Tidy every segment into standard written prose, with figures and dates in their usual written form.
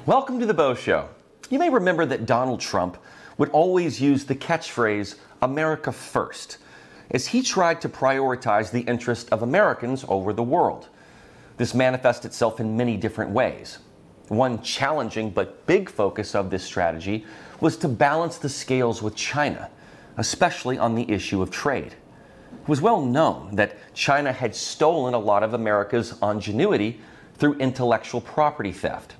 Welcome to the Beau Show. You may remember that Donald Trump would always use the catchphrase, America first, as he tried to prioritize the interest of Americans over the world. This manifests itself in many different ways. One challenging but big focus of this strategy was to balance the scales with China, especially on the issue of trade. It was well known that China had stolen a lot of America's ingenuity through intellectual property theft.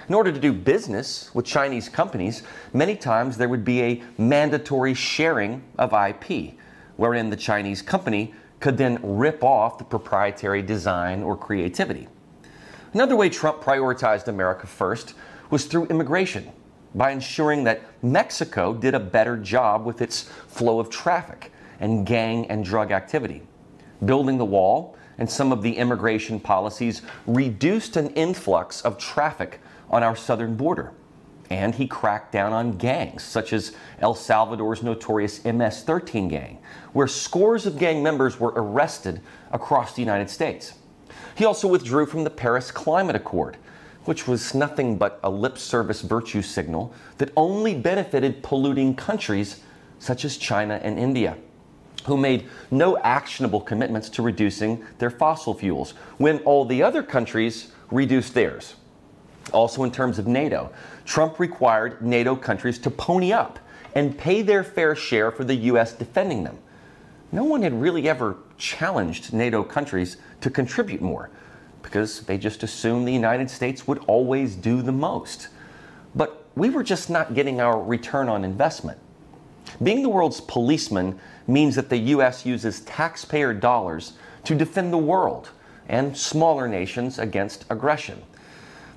In order to do business with Chinese companies, many times there would be a mandatory sharing of IP, wherein the Chinese company could then rip off the proprietary design or creativity. Another way Trump prioritized America first was through immigration, by ensuring that Mexico did a better job with its flow of traffic and gang and drug activity. Building the wall and some of the immigration policies reduced an influx of traffic on our southern border. And he cracked down on gangs, such as El Salvador's notorious MS-13 gang, where scores of gang members were arrested across the United States. He also withdrew from the Paris Climate Accord, which was nothing but a lip service virtue signal that only benefited polluting countries such as China and India, who made no actionable commitments to reducing their fossil fuels, when all the other countries reduced theirs. Also, in terms of NATO, Trump required NATO countries to pony up and pay their fair share for the U.S. defending them. No one had really ever challenged NATO countries to contribute more, because they just assumed the United States would always do the most. But we were just not getting our return on investment. Being the world's policeman means that the U.S. uses taxpayer dollars to defend the world and smaller nations against aggression.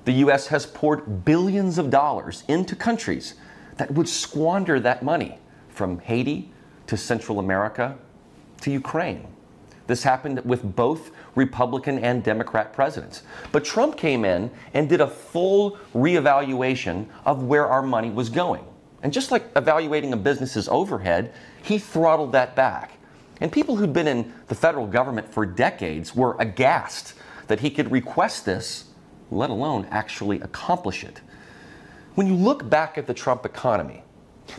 The U.S. has poured billions of dollars into countries that would squander that money, from Haiti to Central America to Ukraine. This happened with both Republican and Democrat presidents. But Trump came in and did a full reevaluation of where our money was going. And just like evaluating a business's overhead, he throttled that back. And people who'd been in the federal government for decades were aghast that he could request this, let alone actually accomplish it. When you look back at the Trump economy,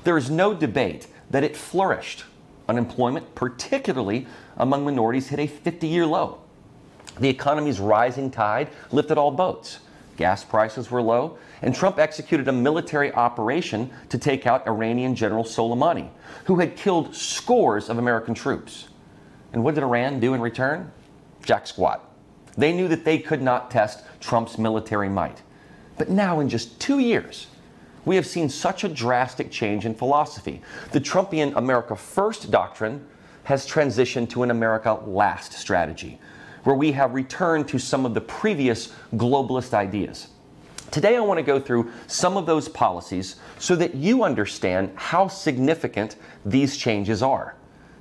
there is no debate that it flourished. Unemployment, particularly among minorities, hit a 50-year low. The economy's rising tide lifted all boats. Gas prices were low, and Trump executed a military operation to take out Iranian General Soleimani, who had killed scores of American troops. And what did Iran do in return? Jack squat. They knew that they could not test Trump's military might. But now, in just 2 years, we have seen such a drastic change in philosophy. The Trumpian America First doctrine has transitioned to an America Last strategy, where we have returned to some of the previous globalist ideas. Today, I want to go through some of those policies so that you understand how significant these changes are.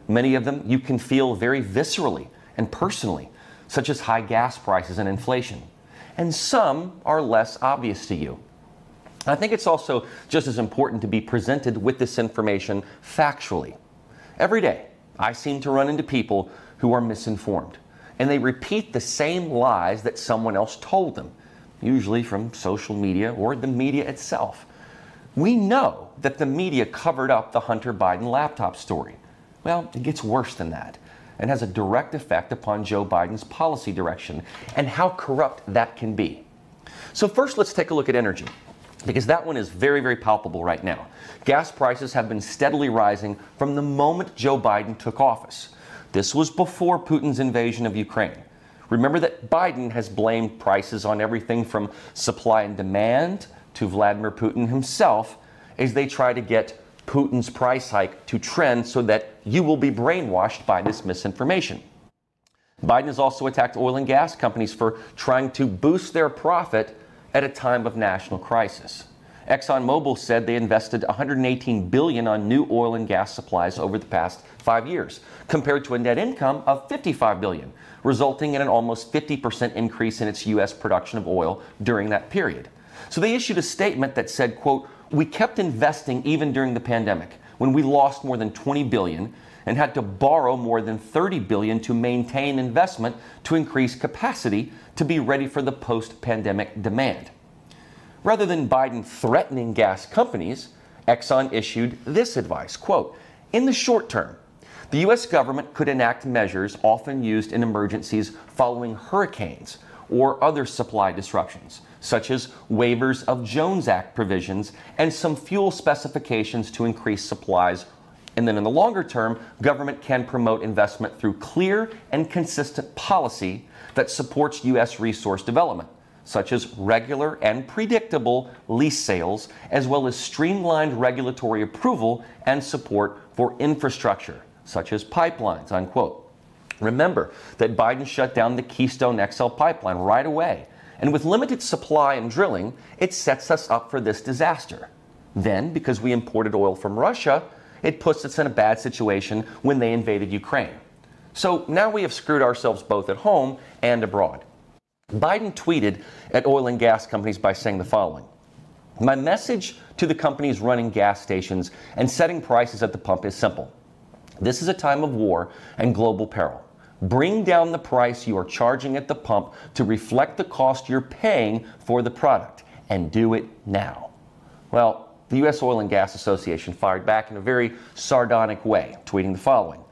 Many of them you can feel very viscerally and personally, such as high gas prices and inflation. And some are less obvious to you. I think it's also just as important to be presented with this information factually. Every day, I seem to run into people who are misinformed, and they repeat the same lies that someone else told them, usually from social media or the media itself. We know that the media covered up the Hunter Biden laptop story. Well, it gets worse than that, and has a direct effect upon Joe Biden's policy direction and how corrupt that can be. So first, let's take a look at energy, because that one is very, very palpable right now. Gas prices have been steadily rising from the moment Joe Biden took office. This was before Putin's invasion of Ukraine. Remember that Biden has blamed prices on everything from supply and demand to Vladimir Putin himself, as they try to get Putin's price hike to trend so that you will be brainwashed by this misinformation. Biden has also attacked oil and gas companies for trying to boost their profit at a time of national crisis. ExxonMobil said they invested $118 billion on new oil and gas supplies over the past 5 years, compared to a net income of $55 billion, resulting in an almost 50% increase in its U.S. production of oil during that period. So they issued a statement that said, quote, "We kept investing even during the pandemic, when we lost more than $20 billion and had to borrow more than $30 billion to maintain investment to increase capacity to be ready for the post-pandemic demand." Rather than Biden threatening gas companies, Exxon issued this advice, quote, "In the short term, the U.S. government could enact measures often used in emergencies following hurricanes or other supply disruptions, such as waivers of Jones Act provisions and some fuel specifications to increase supplies. And then in the longer term, government can promote investment through clear and consistent policy that supports U.S. resource development, such as regular and predictable lease sales, as well as streamlined regulatory approval and support for infrastructure, such as pipelines," unquote. Remember that Biden shut down the Keystone XL pipeline right away. And with limited supply and drilling, it sets us up for this disaster. Then, because we imported oil from Russia, it puts us in a bad situation when they invaded Ukraine. So now we have screwed ourselves both at home and abroad. Biden tweeted at oil and gas companies by saying the following: "My message to the companies running gas stations and setting prices at the pump is simple. This is a time of war and global peril. Bring down the price you are charging at the pump to reflect the cost you're paying for the product, and do it now." Well, the U.S. Oil and Gas Association fired back in a very sardonic way, tweeting the following: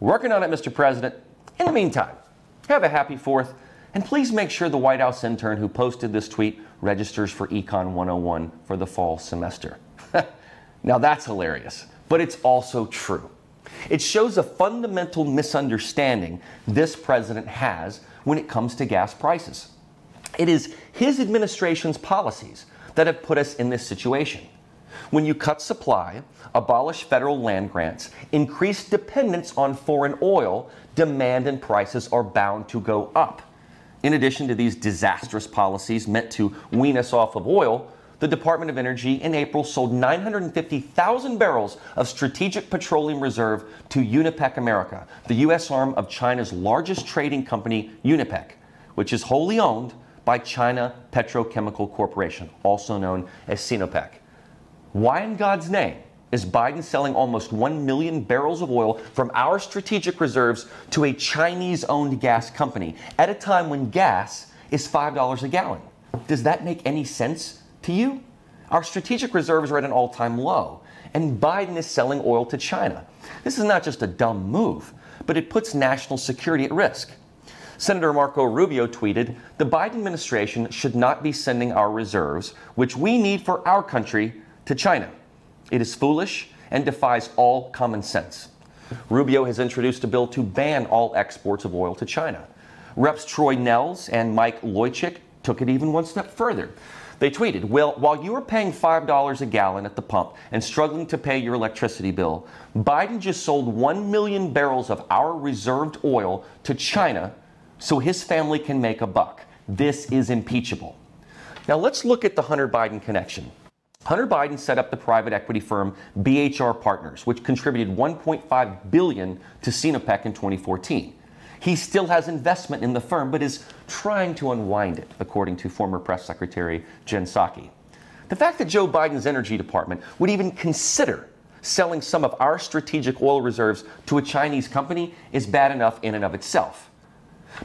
"Working on it, Mr. President. In the meantime, have a happy 4th, and please make sure the White House intern who posted this tweet registers for Econ 101 for the fall semester." Now that's hilarious, but it's also true. It shows a fundamental misunderstanding this president has when it comes to gas prices. It is his administration's policies that have put us in this situation. When you cut supply, abolish federal land grants, increase dependence on foreign oil, demand and prices are bound to go up. In addition to these disastrous policies meant to wean us off of oil, the Department of Energy in April sold 950,000 barrels of strategic petroleum reserve to Unipec America, the U.S. arm of China's largest trading company, Unipec, which is wholly owned by China Petrochemical Corporation, also known as Sinopec. Why in God's name is Biden selling almost 1 million barrels of oil from our strategic reserves to a Chinese-owned gas company at a time when gas is $5 a gallon? Does that make any sense to you? Our strategic reserves are at an all-time low, and Biden is selling oil to China. This is not just a dumb move, but it puts national security at risk. Senator Marco Rubio tweeted, "The Biden administration should not be sending our reserves, which we need for our country, to China. It is foolish and defies all common sense." Rubio has introduced a bill to ban all exports of oil to China. Reps Troy Nehls and Mike Loychik took it even one step further. They tweeted, "Well, while you are paying $5 a gallon at the pump and struggling to pay your electricity bill, Biden just sold 1 million barrels of our reserved oil to China so his family can make a buck. This is impeachable." Now let's look at the Hunter Biden connection. Hunter Biden set up the private equity firm BHR Partners, which contributed $1.5 billion to Sinopec in 2014. He still has investment in the firm, but is trying to unwind it, according to former press secretary Jen Psaki. The fact that Joe Biden's Energy Department would even consider selling some of our strategic oil reserves to a Chinese company is bad enough in and of itself.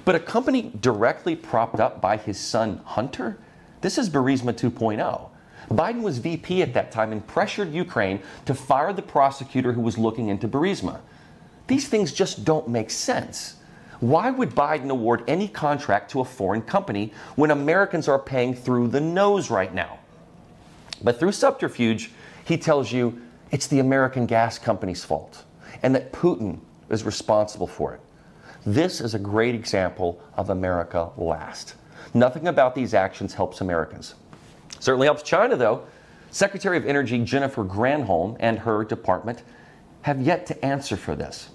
But a company directly propped up by his son Hunter? This is Burisma 2.0. Biden was VP at that time and pressured Ukraine to fire the prosecutor who was looking into Burisma. These things just don't make sense. Why would Biden award any contract to a foreign company when Americans are paying through the nose right now? But through subterfuge, he tells you it's the American gas company's fault and that Putin is responsible for it. This is a great example of America last. Nothing about these actions helps Americans. Certainly helps China, though. Secretary of Energy Jennifer Granholm and her department have yet to answer for this.